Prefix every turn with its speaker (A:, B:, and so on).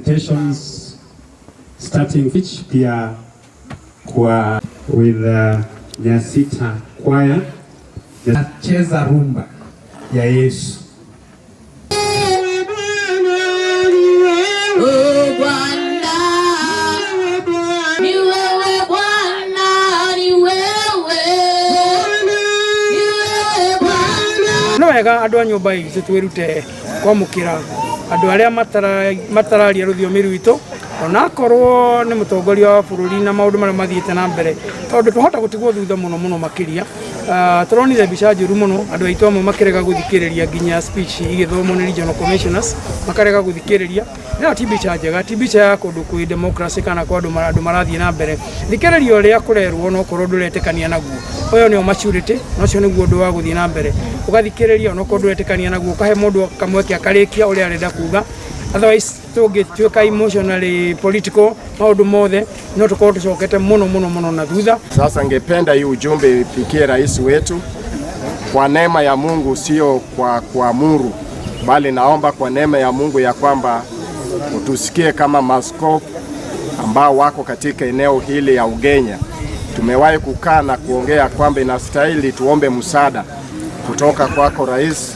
A: presentations starting which pia kwa with Nyasita Choir nacheza rumba ya Yesu.
B: No wega andu a nyumba ici twirute kwamukira andu aria matararia rũthiomi rwitũ ona korwo nĩ mũtongoria wa bũrũri na maũndũ marĩa mathiĩte na mbere tondũ tũhota gũtigwo thutha mũno makiria. Turonire mbica njũru mũno andu aitũ amwe makĩrega gũthikĩrĩria nginya speech igĩthomwo nĩ regional commissioners makarega gũthikĩrĩria. Nĩ ti mbica njega, ti mbica ya kũndũ kwĩ democracy kana kwa andũ marathiĩ na mbere. Thikĩrĩria ũrĩa kũrerwo no korwo ndũretĩkania naguo, ũyũ nĩo maturity na ũcio nĩguo ũndũ wa gũthiĩ na mbere. Ũgathikĩrĩria no korwo ndũretĩkania naguo ũkahe mũndũ kamweke akarĩkia ũrĩa arenda kuga. Otherwise tũngĩtuĩka emotionally political maũndũ mothe no tukorwo tucokete mũno na thutha.
C: Sasa ngependa hii ujumbe ifikie rais wetu kwa neema ya Mungu, sio kwa kuamuru, bali naomba kwa neema ya Mungu ya kwamba utusikie kama maaskofu ambao wako katika eneo hili ya Ugenya. Tumewahi kukaa na kuongea kwamba inastahili tuombe msaada kutoka kwako rais